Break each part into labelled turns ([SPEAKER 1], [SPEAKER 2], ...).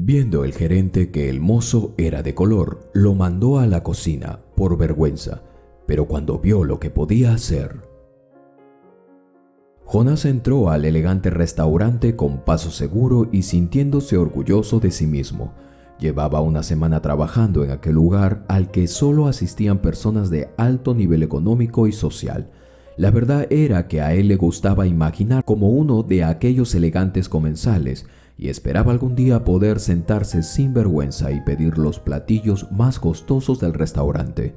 [SPEAKER 1] Viendo el gerente que el mozo era de color, lo mandó a la cocina por vergüenza, pero cuando vio lo que podía hacer, Jonás entró al elegante restaurante con paso seguro y sintiéndose orgulloso de sí mismo. Llevaba una semana trabajando en aquel lugar al que solo asistían personas de alto nivel económico y social. La verdad era que a él le gustaba imaginar como uno de aquellos elegantes comensales y esperaba algún día poder sentarse sin vergüenza y pedir los platillos más costosos del restaurante.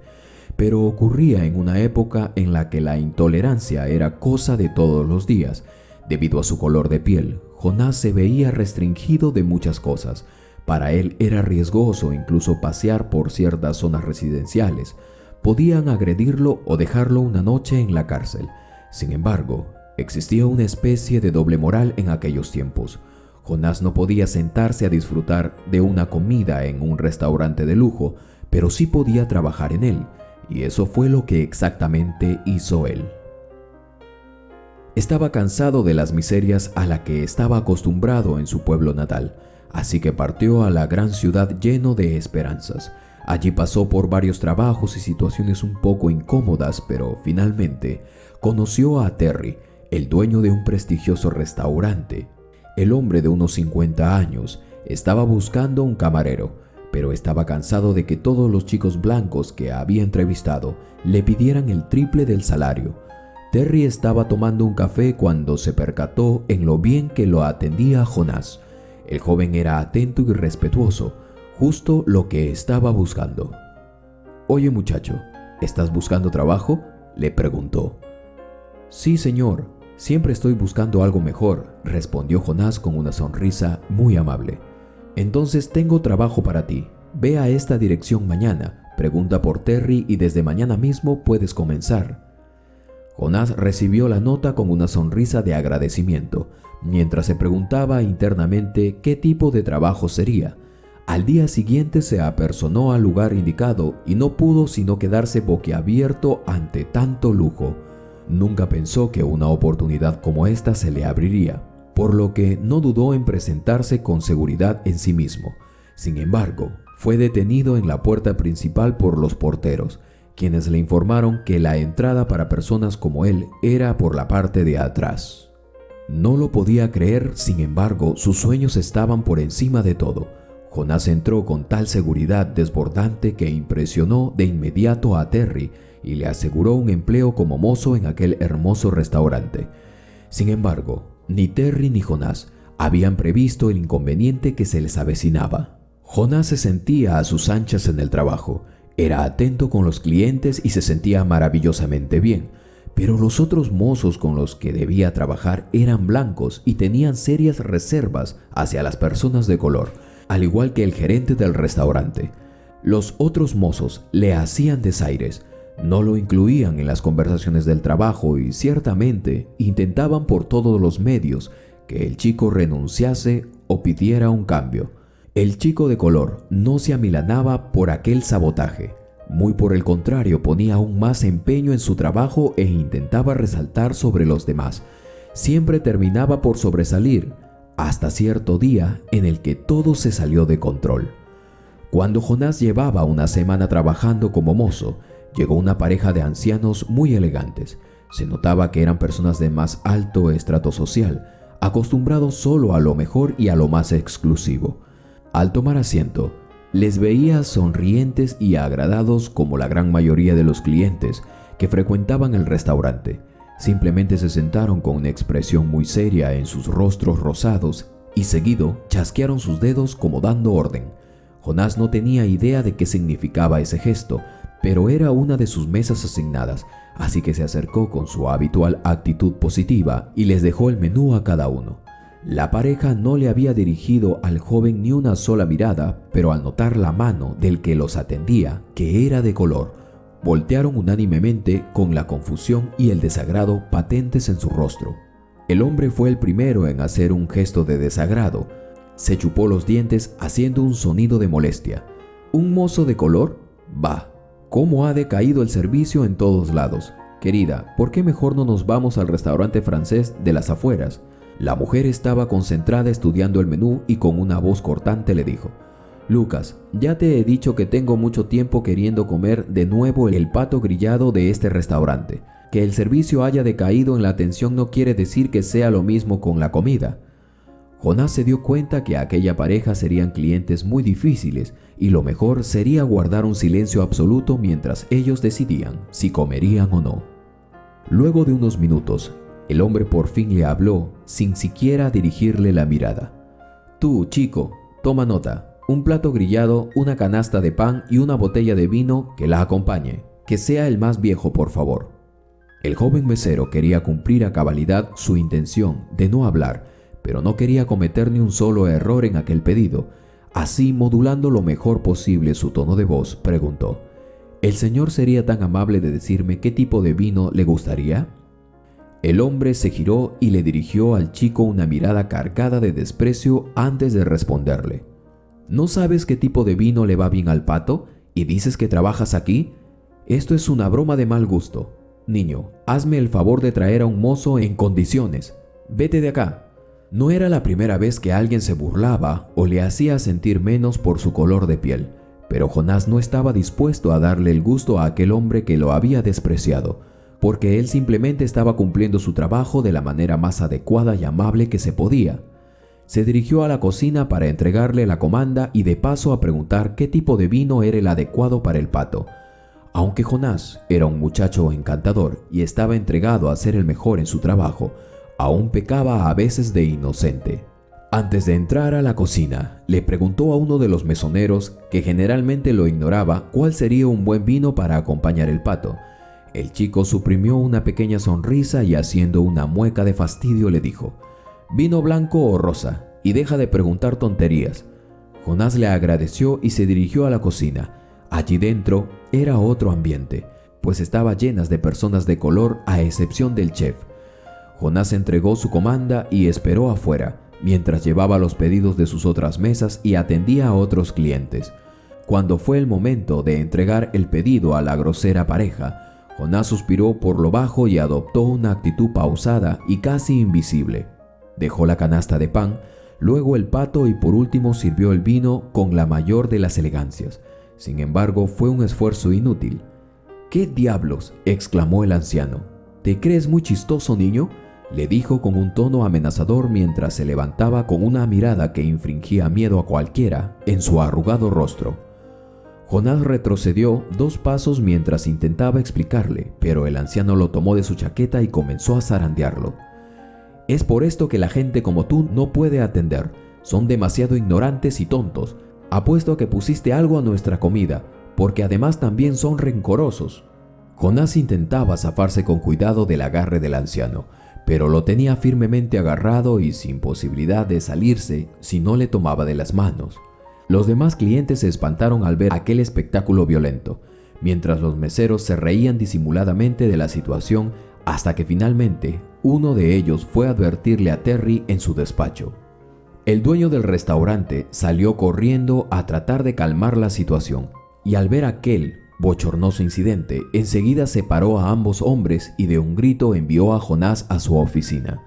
[SPEAKER 1] Pero ocurría en una época en la que la intolerancia era cosa de todos los días. Debido a su color de piel, Jonás se veía restringido de muchas cosas. Para él era riesgoso incluso pasear por ciertas zonas residenciales. Podían agredirlo o dejarlo una noche en la cárcel. Sin embargo, existía una especie de doble moral en aquellos tiempos. Jonás no podía sentarse a disfrutar de una comida en un restaurante de lujo, pero sí podía trabajar en él. Y eso fue lo que exactamente hizo él. Estaba cansado de las miserias a la que estaba acostumbrado en su pueblo natal, así que partió a la gran ciudad lleno de esperanzas. Allí pasó por varios trabajos y situaciones un poco incómodas, pero finalmente conoció a Terry, el dueño de un prestigioso restaurante. El hombre de unos 50 años estaba buscando un camarero, pero estaba cansado de que todos los chicos blancos que había entrevistado le pidieran el triple del salario. Terry estaba tomando un café cuando se percató en lo bien que lo atendía Jonás. El joven era atento y respetuoso, justo lo que estaba buscando. «Oye muchacho, ¿estás buscando trabajo?», le preguntó. «Sí, señor, siempre estoy buscando algo mejor», respondió Jonás con una sonrisa muy amable. «Entonces tengo trabajo para ti. Ve a esta dirección mañana, pregunta por Terry y desde mañana mismo puedes comenzar». Jonás recibió la nota con una sonrisa de agradecimiento, mientras se preguntaba internamente qué tipo de trabajo sería. Al día siguiente se apersonó al lugar indicado y no pudo sino quedarse boquiabierto ante tanto lujo. Nunca pensó que una oportunidad como esta se le abriría, por lo que no dudó en presentarse con seguridad en sí mismo. Sin embargo, fue detenido en la puerta principal por los porteros, quienes le informaron que la entrada para personas como él era por la parte de atrás. No lo podía creer, sin embargo, sus sueños estaban por encima de todo. Jonás entró con tal seguridad desbordante que impresionó de inmediato a Terry y le aseguró un empleo como mozo en aquel hermoso restaurante. Sin embargo, ni Terry ni Jonás habían previsto el inconveniente que se les avecinaba. Jonás se sentía a sus anchas en el trabajo, era atento con los clientes y se sentía maravillosamente bien, pero los otros mozos con los que debía trabajar eran blancos y tenían serias reservas hacia las personas de color, al igual que el gerente del restaurante. Los otros mozos le hacían desaires, no lo incluían en las conversaciones del trabajo y ciertamente intentaban por todos los medios que el chico renunciase o pidiera un cambio. El chico de color no se amilanaba por aquel sabotaje, muy por el contrario ponía aún más empeño en su trabajo e intentaba resaltar sobre los demás. Siempre terminaba por sobresalir, hasta cierto día en el que todo se salió de control. Cuando Jonás llevaba una semana trabajando como mozo, llegó una pareja de ancianos muy elegantes. Se notaba que eran personas de más alto estrato social, acostumbrados solo a lo mejor y a lo más exclusivo. Al tomar asiento, les veía sonrientes y agradados como la gran mayoría de los clientes que frecuentaban el restaurante. Simplemente se sentaron con una expresión muy seria en sus rostros rosados y seguido chasquearon sus dedos como dando orden. Jonás no tenía idea de qué significaba ese gesto, pero era una de sus mesas asignadas, así que se acercó con su habitual actitud positiva y les dejó el menú a cada uno. La pareja no le había dirigido al joven ni una sola mirada, pero al notar la mano del que los atendía, que era de color, voltearon unánimemente con la confusión y el desagrado patentes en su rostro. El hombre fue el primero en hacer un gesto de desagrado. Se chupó los dientes haciendo un sonido de molestia. ¿Un mozo de color? Bah, ¿cómo ha decaído el servicio en todos lados? Querida, ¿por qué mejor no nos vamos al restaurante francés de las afueras? La mujer estaba concentrada estudiando el menú y con una voz cortante le dijo: «Lucas, ya te he dicho que tengo mucho tiempo queriendo comer de nuevo el pato grillado de este restaurante. Que el servicio haya decaído en la atención no quiere decir que sea lo mismo con la comida». Jonás se dio cuenta que aquella pareja serían clientes muy difíciles y lo mejor sería guardar un silencio absoluto mientras ellos decidían si comerían o no. Luego de unos minutos, el hombre por fin le habló sin siquiera dirigirle la mirada. «Tú, chico, toma nota. Un plato grillado, una canasta de pan y una botella de vino que la acompañe. Que sea el más viejo, por favor». El joven mesero quería cumplir a cabalidad su intención de no hablar, pero no quería cometer ni un solo error en aquel pedido. Así, modulando lo mejor posible su tono de voz, preguntó: «¿El señor sería tan amable de decirme qué tipo de vino le gustaría?». El hombre se giró y le dirigió al chico una mirada cargada de desprecio antes de responderle: «¿No sabes qué tipo de vino le va bien al pato? ¿Y dices que trabajas aquí? Esto es una broma de mal gusto. Niño, hazme el favor de traer a un mozo en condiciones. Vete de acá». No era la primera vez que alguien se burlaba o le hacía sentir menos por su color de piel, pero Jonás no estaba dispuesto a darle el gusto a aquel hombre que lo había despreciado, porque él simplemente estaba cumpliendo su trabajo de la manera más adecuada y amable que se podía. Se dirigió a la cocina para entregarle la comanda y de paso a preguntar qué tipo de vino era el adecuado para el pato. Aunque Jonás era un muchacho encantador y estaba entregado a ser el mejor en su trabajo, aún pecaba a veces de inocente. Antes de entrar a la cocina, le preguntó a uno de los mesoneros, que generalmente lo ignoraba, cuál sería un buen vino para acompañar el pato. El chico suprimió una pequeña sonrisa y haciendo una mueca de fastidio le dijo: «Vino blanco o rosa, y deja de preguntar tonterías». Jonás le agradeció y se dirigió a la cocina. Allí dentro era otro ambiente, pues estaba llenas de personas de color a excepción del chef. Jonás entregó su comanda y esperó afuera, mientras llevaba los pedidos de sus otras mesas y atendía a otros clientes. Cuando fue el momento de entregar el pedido a la grosera pareja, Jonás suspiró por lo bajo y adoptó una actitud pausada y casi invisible. Dejó la canasta de pan, luego el pato y por último sirvió el vino con la mayor de las elegancias. Sin embargo, fue un esfuerzo inútil. «¿Qué diablos?», exclamó el anciano. «¿Te crees muy chistoso, niño?», le dijo con un tono amenazador mientras se levantaba con una mirada que infringía miedo a cualquiera en su arrugado rostro. Jonás retrocedió 2 pasos mientras intentaba explicarle, pero el anciano lo tomó de su chaqueta y comenzó a zarandearlo. «Es por esto que la gente como tú no puede atender. Son demasiado ignorantes y tontos. Apuesto a que pusiste algo a nuestra comida, porque además también son rencorosos». Jonás intentaba zafarse con cuidado del agarre del anciano, pero lo tenía firmemente agarrado y sin posibilidad de salirse si no le tomaba de las manos. Los demás clientes se espantaron al ver aquel espectáculo violento, mientras los meseros se reían disimuladamente de la situación hasta que finalmente uno de ellos fue a advertirle a Terry en su despacho. El dueño del restaurante salió corriendo a tratar de calmar la situación y al ver aquel bochornoso incidente, enseguida separó a ambos hombres y de un grito envió a Jonás a su oficina.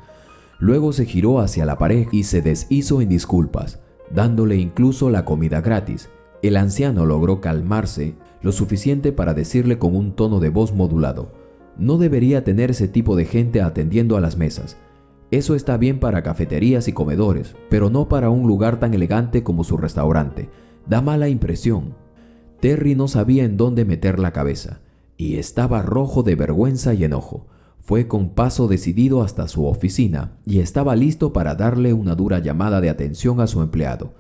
[SPEAKER 1] Luego se giró hacia la pareja y se deshizo en disculpas, dándole incluso la comida gratis. El anciano logró calmarse lo suficiente para decirle con un tono de voz modulado: «No debería tener ese tipo de gente atendiendo a las mesas. Eso está bien para cafeterías y comedores, pero no para un lugar tan elegante como su restaurante. Da mala impresión». Terry no sabía en dónde meter la cabeza y estaba rojo de vergüenza y enojo. Fue con paso decidido hasta su oficina y estaba listo para darle una dura llamada de atención a su empleado.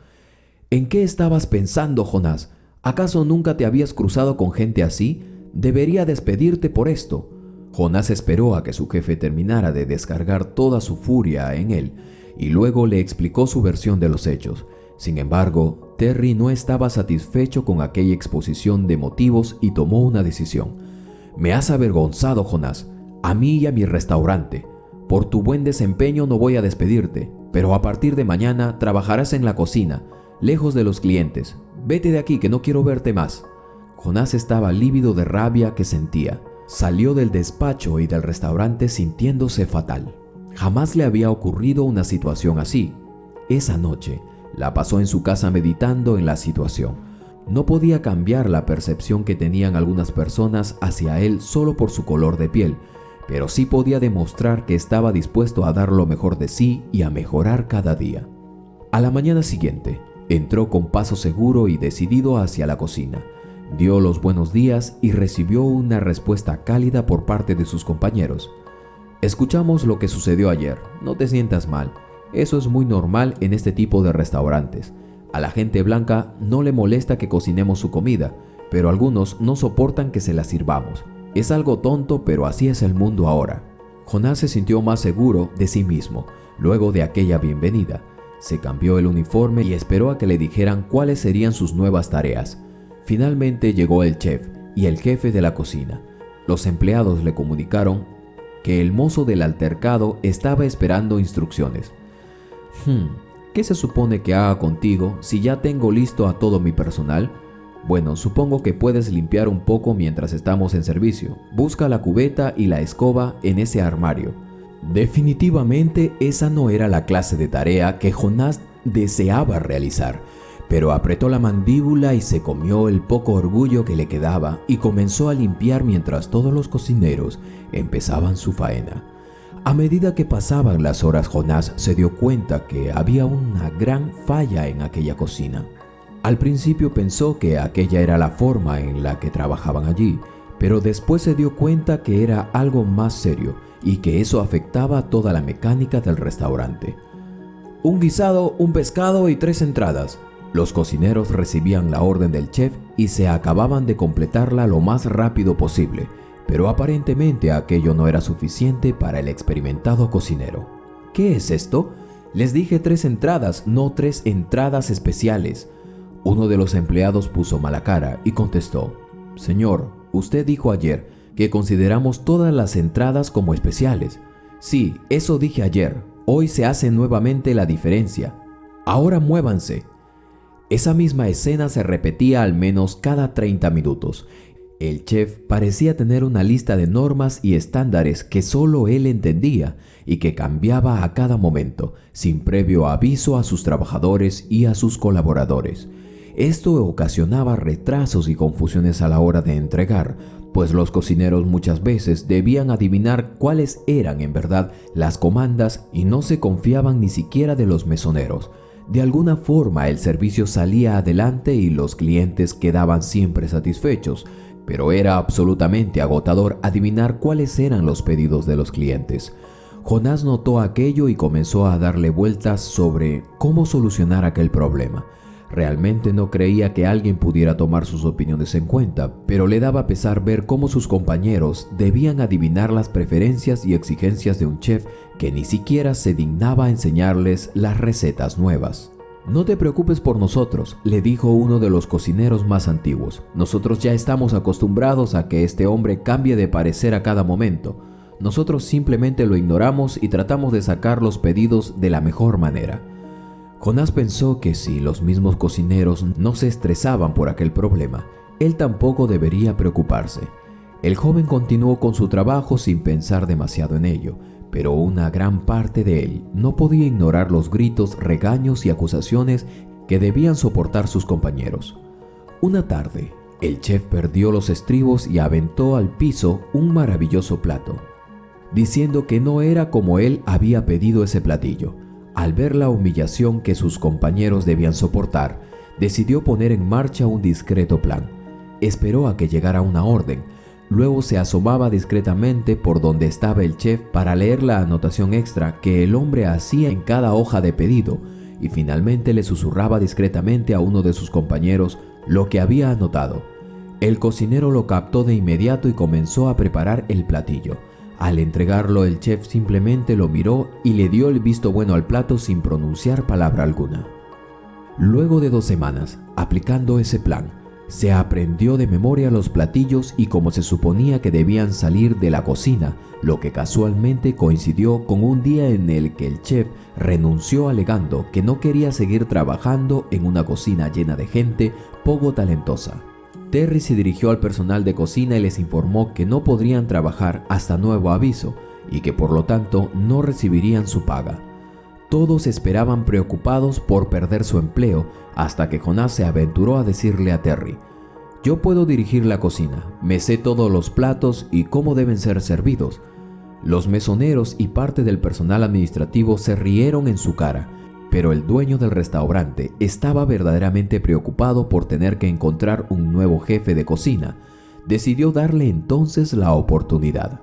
[SPEAKER 1] «¿En qué estabas pensando, Jonás? ¿Acaso nunca te habías cruzado con gente así? Debería despedirte por esto». Jonás esperó a que su jefe terminara de descargar toda su furia en él y luego le explicó su versión de los hechos. Sin embargo, Terry no estaba satisfecho con aquella exposición de motivos y tomó una decisión. «Me has avergonzado, Jonás, a mí y a mi restaurante. Por tu buen desempeño no voy a despedirte, pero a partir de mañana trabajarás en la cocina, lejos de los clientes. Vete de aquí que no quiero verte más». Jonás estaba lívido de rabia que sentía. Salió del despacho y del restaurante sintiéndose fatal. Jamás le había ocurrido una situación así. Esa noche la pasó en su casa meditando en la situación. No podía cambiar la percepción que tenían algunas personas hacia él solo por su color de piel, pero sí podía demostrar que estaba dispuesto a dar lo mejor de sí y a mejorar cada día. A la mañana siguiente, entró con paso seguro y decidido hacia la cocina. Dio los buenos días y recibió una respuesta cálida por parte de sus compañeros. Escuchamos lo que sucedió ayer, no te sientas mal, eso es muy normal en este tipo de restaurantes. A la gente blanca no le molesta que cocinemos su comida, pero algunos no soportan que se la sirvamos. Es algo tonto, pero así es el mundo ahora. Jonás se sintió más seguro de sí mismo luego de aquella bienvenida. Se cambió el uniforme y esperó a que le dijeran cuáles serían sus nuevas tareas. Finalmente llegó el chef y el jefe de la cocina. Los empleados le comunicaron que el mozo del altercado estaba esperando instrucciones. ¿Qué se supone que haga contigo si ya tengo listo a todo mi personal? Bueno, supongo que puedes limpiar un poco mientras estamos en servicio. Busca la cubeta y la escoba en ese armario. Definitivamente esa no era la clase de tarea que Jonás deseaba realizar, pero apretó la mandíbula y se comió el poco orgullo que le quedaba y comenzó a limpiar mientras todos los cocineros empezaban su faena. A medida que pasaban las horas, Jonás se dio cuenta que había una gran falla en aquella cocina. Al principio pensó que aquella era la forma en la que trabajaban allí, pero después se dio cuenta que era algo más serio y que eso afectaba toda la mecánica del restaurante. Un guisado, un pescado y 3 entradas. Los cocineros recibían la orden del chef y se acababan de completarla lo más rápido posible, pero aparentemente aquello no era suficiente para el experimentado cocinero. ¿Qué es esto? Les dije 3 entradas, no 3 entradas especiales. Uno de los empleados puso mala cara y contestó: Señor, usted dijo ayer que consideramos todas las entradas como especiales. Sí, eso dije ayer. Hoy se hace nuevamente la diferencia. Ahora muévanse. Esa misma escena se repetía al menos cada 30 minutos. El chef parecía tener una lista de normas y estándares que solo él entendía y que cambiaba a cada momento, sin previo aviso a sus trabajadores y a sus colaboradores. Esto ocasionaba retrasos y confusiones a la hora de entregar, pues los cocineros muchas veces debían adivinar cuáles eran en verdad las comandas y no se confiaban ni siquiera de los mesoneros. De alguna forma el servicio salía adelante y los clientes quedaban siempre satisfechos, pero era absolutamente agotador adivinar cuáles eran los pedidos de los clientes. Jonás notó aquello y comenzó a darle vueltas sobre cómo solucionar aquel problema. Realmente no creía que alguien pudiera tomar sus opiniones en cuenta, pero le daba pesar ver cómo sus compañeros debían adivinar las preferencias y exigencias de un chef que ni siquiera se dignaba a enseñarles las recetas nuevas. No te preocupes por nosotros, le dijo uno de los cocineros más antiguos. Nosotros ya estamos acostumbrados a que este hombre cambie de parecer a cada momento. Nosotros simplemente lo ignoramos y tratamos de sacar los pedidos de la mejor manera. Jonás pensó que si los mismos cocineros no se estresaban por aquel problema, él tampoco debería preocuparse. El joven continuó con su trabajo sin pensar demasiado en ello, pero una gran parte de él no podía ignorar los gritos, regaños y acusaciones que debían soportar sus compañeros. Una tarde, el chef perdió los estribos y aventó al piso un maravilloso plato, diciendo que no era como él había pedido ese platillo. Al ver la humillación que sus compañeros debían soportar, decidió poner en marcha un discreto plan. Esperó a que llegara una orden, luego se asomaba discretamente por donde estaba el chef para leer la anotación extra que el hombre hacía en cada hoja de pedido y finalmente le susurraba discretamente a uno de sus compañeros lo que había anotado. El cocinero lo captó de inmediato y comenzó a preparar el platillo. Al entregarlo, el chef simplemente lo miró y le dio el visto bueno al plato sin pronunciar palabra alguna. Luego de 2 semanas, aplicando ese plan, se aprendió de memoria los platillos y como se suponía que debían salir de la cocina, lo que casualmente coincidió con un día en el que el chef renunció alegando que no quería seguir trabajando en una cocina llena de gente poco talentosa. Terry se dirigió al personal de cocina y les informó que no podrían trabajar hasta nuevo aviso y que por lo tanto no recibirían su paga. Todos esperaban preocupados por perder su empleo hasta que Jonás se aventuró a decirle a Terry: «Yo puedo dirigir la cocina, me sé todos los platos y cómo deben ser servidos». Los mesoneros y parte del personal administrativo se rieron en su cara, pero el dueño del restaurante estaba verdaderamente preocupado por tener que encontrar un nuevo jefe de cocina. Decidió darle entonces la oportunidad.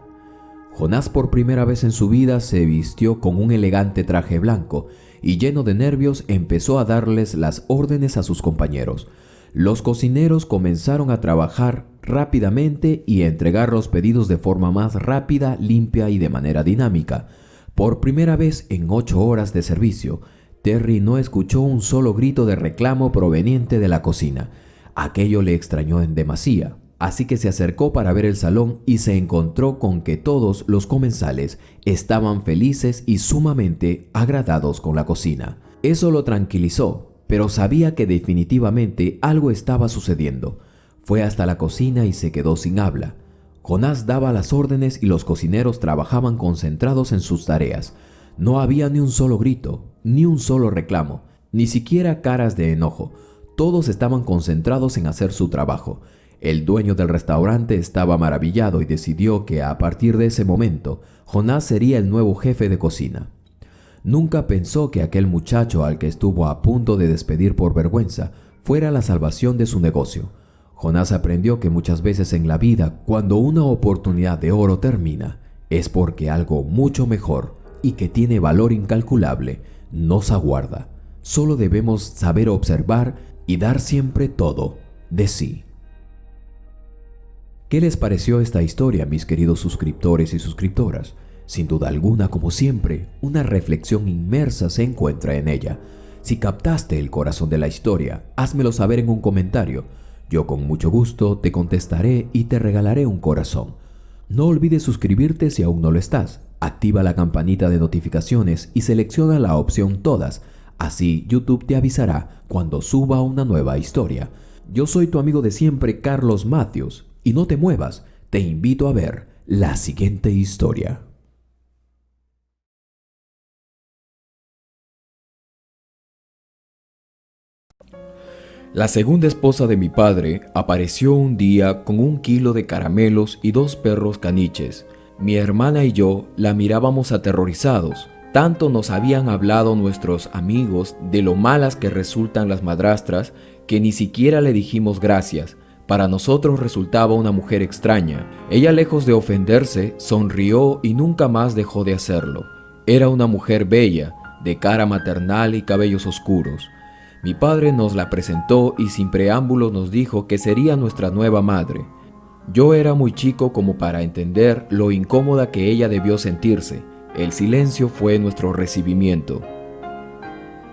[SPEAKER 1] Jonás por primera vez en su vida se vistió con un elegante traje blanco y lleno de nervios empezó a darles las órdenes a sus compañeros. Los cocineros comenzaron a trabajar rápidamente y a entregar los pedidos de forma más rápida, limpia y de manera dinámica. Por primera vez en 8 horas de servicio, Terry no escuchó un solo grito de reclamo proveniente de la cocina. Aquello le extrañó en demasía, así que se acercó para ver el salón y se encontró con que todos los comensales estaban felices y sumamente agradados con la cocina. Eso lo tranquilizó, pero sabía que definitivamente algo estaba sucediendo. Fue hasta la cocina y se quedó sin habla. Jonás daba las órdenes y los cocineros trabajaban concentrados en sus tareas. No había ni un solo grito, ni un solo reclamo, ni siquiera caras de enojo. Todos estaban concentrados en hacer su trabajo. El dueño del restaurante estaba maravillado y decidió que a partir de ese momento, Jonás sería el nuevo jefe de cocina. Nunca pensó que aquel muchacho al que estuvo a punto de despedir por vergüenza fuera la salvación de su negocio. Jonás aprendió que muchas veces en la vida, cuando una oportunidad de oro termina, es porque algo mucho mejor y que tiene valor incalculable nos aguarda. Solo debemos saber observar y dar siempre todo de sí. ¿Qué les pareció esta historia, mis queridos suscriptores y suscriptoras? Sin duda alguna, como siempre, una reflexión inmersa se encuentra en ella. Si captaste el corazón de la historia, házmelo saber en un comentario. Yo con mucho gusto te contestaré y te regalaré un corazón. No olvides suscribirte si aún no lo estás. Activa la campanita de notificaciones y selecciona la opción Todas. Así YouTube te avisará cuando suba una nueva historia. Yo soy tu amigo de siempre, Carlos Matthews, y no te muevas, te invito a ver la siguiente historia. La segunda esposa de mi padre apareció un día con 1 kilo de caramelos y 2 perros caniches. Mi hermana y yo la mirábamos aterrorizados. Tanto nos habían hablado nuestros amigos de lo malas que resultan las madrastras que ni siquiera le dijimos gracias. Para nosotros resultaba una mujer extraña. Ella, lejos de ofenderse, sonrió y nunca más dejó de hacerlo. Era una mujer bella, de cara maternal y cabellos oscuros. Mi padre nos la presentó y sin preámbulos nos dijo que sería nuestra nueva madre. Yo era muy chico como para entender lo incómoda que ella debió sentirse. El silencio fue nuestro recibimiento.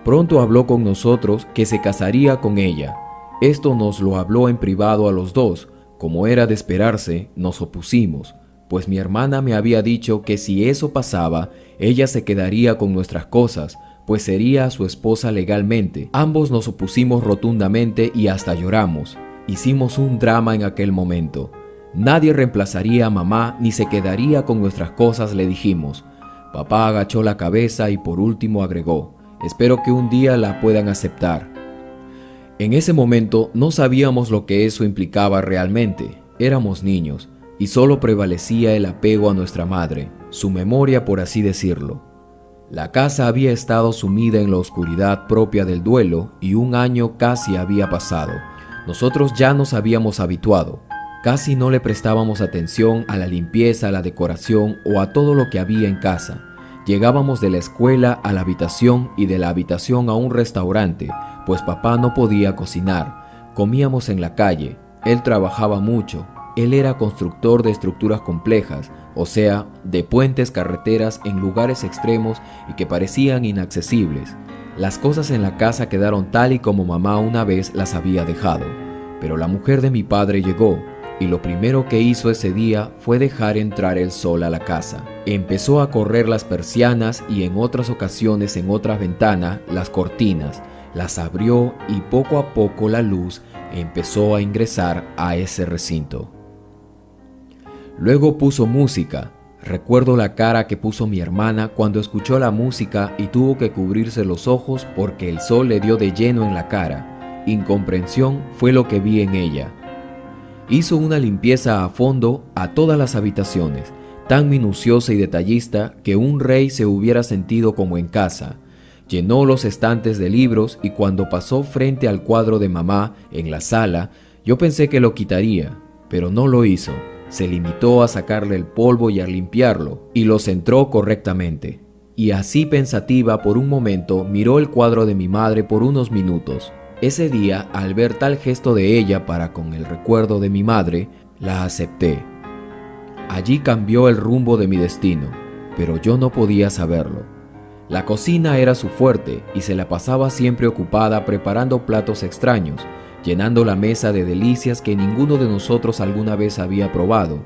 [SPEAKER 1] Pronto habló con nosotros que se casaría con ella. Esto nos lo habló en privado a los dos. Como era de esperarse, nos opusimos, pues mi hermana me había dicho que si eso pasaba, ella se quedaría con nuestras cosas, pues sería su esposa legalmente. Ambos nos opusimos rotundamente y hasta lloramos. Hicimos un drama en aquel momento. Nadie reemplazaría a mamá ni se quedaría con nuestras cosas, le dijimos. Papá agachó la cabeza y por último agregó: espero que un día la puedan aceptar. En ese momento no sabíamos lo que eso implicaba realmente. Éramos niños y solo prevalecía el apego a nuestra madre, su memoria, por así decirlo. La casa había estado sumida en la oscuridad propia del duelo y 1 año casi había pasado. Nosotros ya nos habíamos habituado. Casi no le prestábamos atención a la limpieza, a la decoración o a todo lo que había en casa. Llegábamos de la escuela a la habitación y de la habitación a un restaurante, pues papá no podía cocinar. Comíamos en la calle. Él trabajaba mucho. Él era constructor de estructuras complejas, o sea, de puentes, carreteras en lugares extremos y que parecían inaccesibles. Las cosas en la casa quedaron tal y como mamá una vez las había dejado, pero la mujer de mi padre llegó y lo primero que hizo ese día fue dejar entrar el sol a la casa. Empezó a correr las persianas y en otras ocasiones en otra ventana las cortinas, las abrió y poco a poco la luz empezó a ingresar a ese recinto. Luego puso música, Recuerdo la cara que puso mi hermana cuando escuchó la música y tuvo que cubrirse los ojos porque el sol le dio de lleno en la cara. Incomprensión fue lo que vi en ella. Hizo una limpieza a fondo a todas las habitaciones, tan minuciosa y detallista que un rey se hubiera sentido como en casa. Llenó los estantes de libros y cuando pasó frente al cuadro de mamá en la sala, yo pensé que lo quitaría, pero no lo hizo. Se limitó a sacarle el polvo y a limpiarlo, y lo centró correctamente. Y así pensativa por un momento miró el cuadro de mi madre por unos minutos. Ese día, al ver tal gesto de ella para con el recuerdo de mi madre, la acepté. Allí cambió el rumbo de mi destino, pero yo no podía saberlo. La cocina era su fuerte y se la pasaba siempre ocupada preparando platos extraños, llenando la mesa de delicias que ninguno de nosotros alguna vez había probado.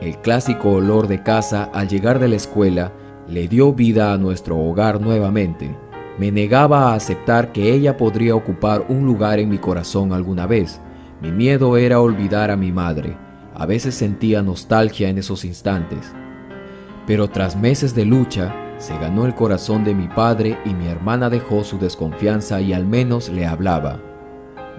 [SPEAKER 1] El clásico olor de casa al llegar de la escuela le dio vida a nuestro hogar nuevamente. Me negaba a aceptar que ella podría ocupar un lugar en mi corazón alguna vez. Mi miedo era olvidar a mi madre. A veces sentía nostalgia en esos instantes. Pero tras meses de lucha, se ganó el corazón de mi padre y mi hermana dejó su desconfianza y al menos le hablaba.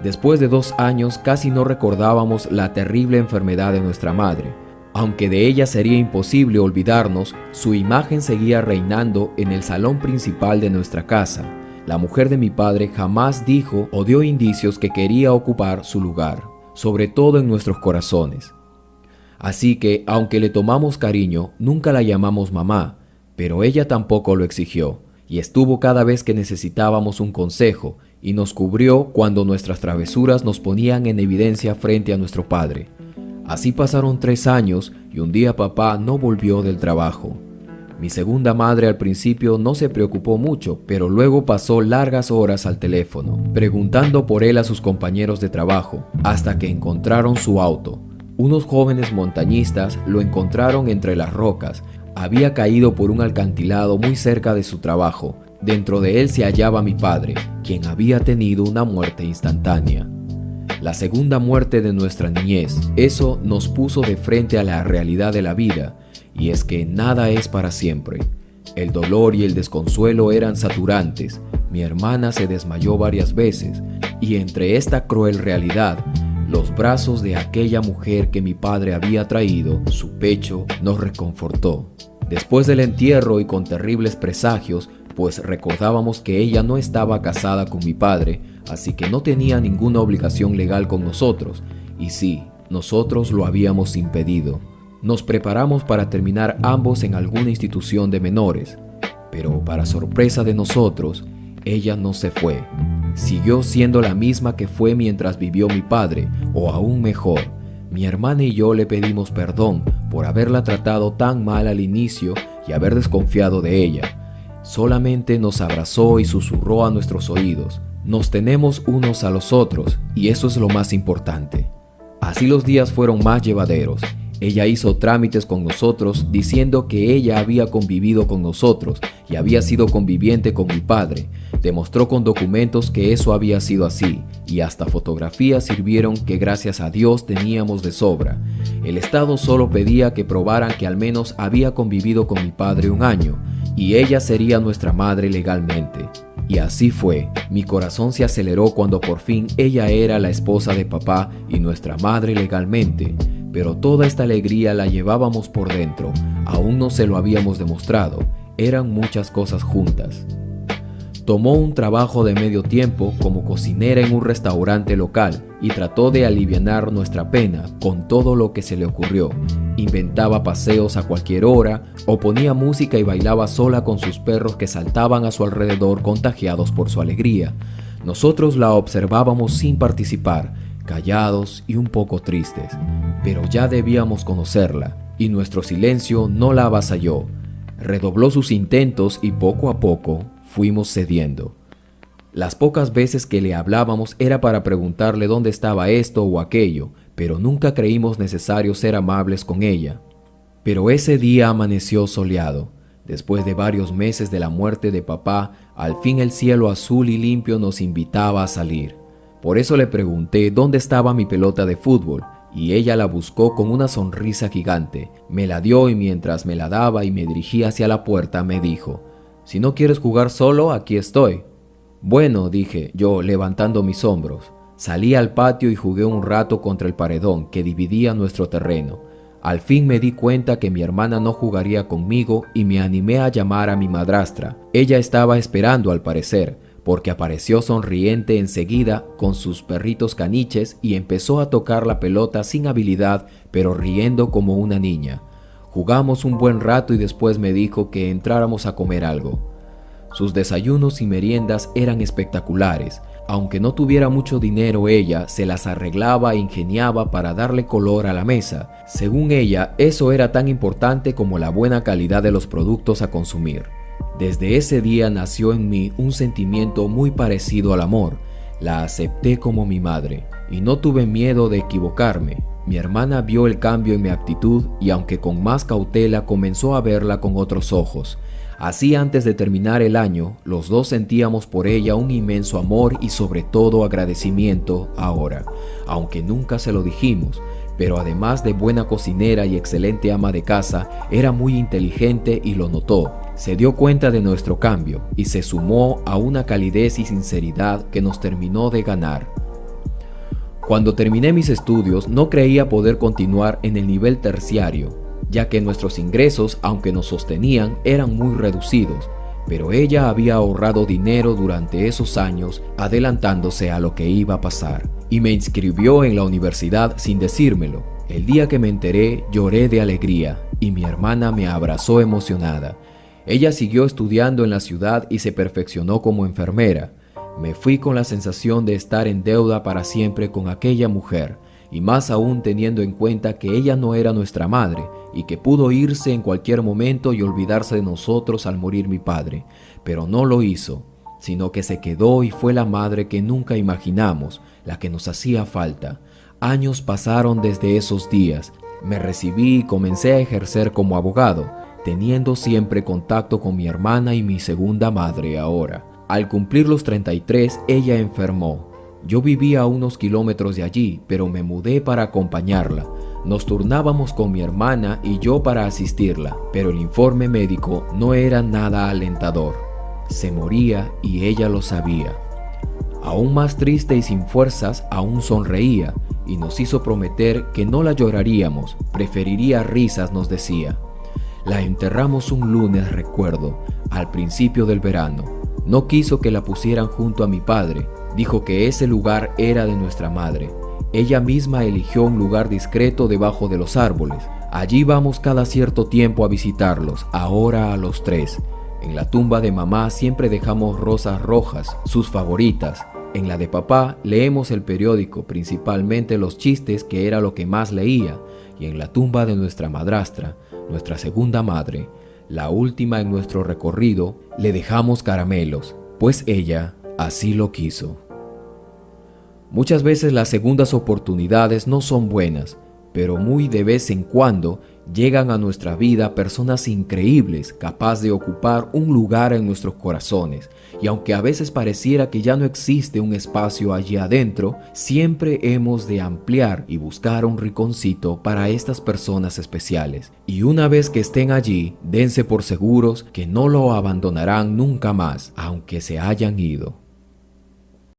[SPEAKER 1] Después de 2 años casi no recordábamos la terrible enfermedad de nuestra madre. Aunque de ella sería imposible olvidarnos, su imagen seguía reinando en el salón principal de nuestra casa. La mujer de mi padre jamás dijo o dio indicios que quería ocupar su lugar, sobre todo en nuestros corazones. Así que, aunque le tomamos cariño, nunca la llamamos mamá, pero ella tampoco lo exigió, y estuvo cada vez que necesitábamos un consejo, y nos cubrió cuando nuestras travesuras nos ponían en evidencia frente a nuestro padre. Así pasaron 3 años y un día papá no volvió del trabajo. Mi segunda madre al principio no se preocupó mucho, pero luego pasó largas horas al teléfono, preguntando por él a sus compañeros de trabajo, hasta que encontraron su auto. Unos jóvenes montañistas lo encontraron entre las rocas. Había caído por un acantilado muy cerca de su trabajo. Dentro de él se hallaba mi padre, quien había tenido una muerte instantánea. La segunda muerte de nuestra niñez. Eso nos puso de frente a la realidad de la vida, y es que nada es para siempre. El dolor y el desconsuelo eran saturantes. Mi hermana se desmayó varias veces, y entre esta cruel realidad, los brazos de aquella mujer que mi padre había traído, su pecho, nos reconfortó. Después del entierro y con terribles presagios, pues recordábamos que ella no estaba casada con mi padre, así que no tenía ninguna obligación legal con nosotros, y sí, nosotros lo habíamos impedido. Nos preparamos para terminar ambos en alguna institución de menores, pero para sorpresa de nosotros, ella no se fue. Siguió siendo la misma que fue mientras vivió mi padre, o aún mejor. Mi hermana y yo le pedimos perdón por haberla tratado tan mal al inicio y haber desconfiado de ella. Solamente nos abrazó y susurró a nuestros oídos. Nos tenemos unos a los otros y eso es lo más importante. Así los días fueron más llevaderos. Ella hizo trámites con nosotros diciendo que ella había convivido con nosotros y había sido conviviente con mi padre. Demostró con documentos que eso había sido así y hasta fotografías sirvieron que gracias a Dios teníamos de sobra. El Estado solo pedía que probaran que al menos había convivido con mi padre 1 año y ella sería nuestra madre legalmente. Y así fue. Mi corazón se aceleró cuando por fin ella era la esposa de papá y nuestra madre legalmente. Pero toda esta alegría la llevábamos por dentro, aún no se lo habíamos demostrado, eran muchas cosas juntas. Tomó un trabajo de medio tiempo como cocinera en un restaurante local y trató de alivianar nuestra pena con todo lo que se le ocurrió. Inventaba paseos a cualquier hora o ponía música y bailaba sola con sus perros que saltaban a su alrededor contagiados por su alegría. Nosotros la observábamos sin participar, callados y un poco tristes, pero ya debíamos conocerla, y nuestro silencio no la avasalló. Redobló sus intentos y poco a poco fuimos cediendo. Las pocas veces que le hablábamos era para preguntarle dónde estaba esto o aquello, pero nunca creímos necesario ser amables con ella. Pero ese día amaneció soleado. Después de varios meses de la muerte de papá, al fin el cielo azul y limpio nos invitaba a salir. Por eso le pregunté dónde estaba mi pelota de fútbol, y ella la buscó con una sonrisa gigante. Me la dio y mientras me la daba y me dirigía hacia la puerta me dijo: «Si no quieres jugar solo, aquí estoy». «Bueno», dije yo, levantando mis hombros. Salí al patio y jugué un rato contra el paredón que dividía nuestro terreno. Al fin me di cuenta que mi hermana no jugaría conmigo y me animé a llamar a mi madrastra. Ella estaba esperando al parecer, porque apareció sonriente enseguida con sus perritos caniches y empezó a tocar la pelota sin habilidad, pero riendo como una niña. Jugamos un buen rato y después me dijo que entráramos a comer algo. Sus desayunos y meriendas eran espectaculares. Aunque no tuviera mucho dinero, ella se las arreglaba e ingeniaba para darle color a la mesa. Según ella, eso era tan importante como la buena calidad de los productos a consumir. Desde ese día nació en mí un sentimiento muy parecido al amor. La acepté como mi madre y no tuve miedo de equivocarme. Mi hermana vio el cambio en mi actitud y aunque con más cautela comenzó a verla con otros ojos. Así, antes de terminar el año, los dos sentíamos por ella un inmenso amor y sobre todo agradecimiento ahora, aunque nunca se lo dijimos. Pero además de buena cocinera y excelente ama de casa, era muy inteligente y lo notó. Se dio cuenta de nuestro cambio y se sumó a una calidez y sinceridad que nos terminó de ganar. Cuando terminé mis estudios, no creía poder continuar en el nivel terciario, ya que nuestros ingresos, aunque nos sostenían, eran muy reducidos, pero ella había ahorrado dinero durante esos años, adelantándose a lo que iba a pasar, y me inscribió en la universidad sin decírmelo. El día que me enteré, lloré de alegría, y mi hermana me abrazó emocionada. Ella siguió estudiando en la ciudad y se perfeccionó como enfermera. Me fui con la sensación de estar en deuda para siempre con aquella mujer, y más aún teniendo en cuenta que ella no era nuestra madre y que pudo irse en cualquier momento y olvidarse de nosotros al morir mi padre, pero no lo hizo, sino que se quedó y fue la madre que nunca imaginamos, la que nos hacía falta. Años pasaron desde esos días. Me recibí y comencé a ejercer como abogado, teniendo siempre contacto con mi hermana y mi segunda madre ahora. Al cumplir los 33, ella enfermó. Yo vivía a unos kilómetros de allí, pero me mudé para acompañarla. Nos turnábamos con mi hermana y yo para asistirla, pero el informe médico no era nada alentador. Se moría y ella lo sabía. Aún más triste y sin fuerzas, aún sonreía y nos hizo prometer que no la lloraríamos, preferiría risas, nos decía. La enterramos un lunes, recuerdo, al principio del verano. No quiso que la pusieran junto a mi padre. Dijo que ese lugar era de nuestra madre. Ella misma eligió un lugar discreto debajo de los árboles. Allí vamos cada cierto tiempo a visitarlos, ahora a los 3. En la tumba de mamá siempre dejamos rosas rojas, sus favoritas. En la de papá leemos el periódico, principalmente los chistes, que era lo que más leía. Y en la tumba de nuestra madrastra, nuestra segunda madre, la última en nuestro recorrido, le dejamos caramelos, pues ella así lo quiso. Muchas veces las segundas oportunidades no son buenas, pero muy de vez en cuando llegan a nuestra vida personas increíbles, capaces de ocupar un lugar en nuestros corazones. Y aunque a veces pareciera que ya no existe un espacio allí adentro, siempre hemos de ampliar y buscar un rinconcito para estas personas especiales. Y una vez que estén allí, dense por seguros que no lo abandonarán nunca más, aunque se hayan ido.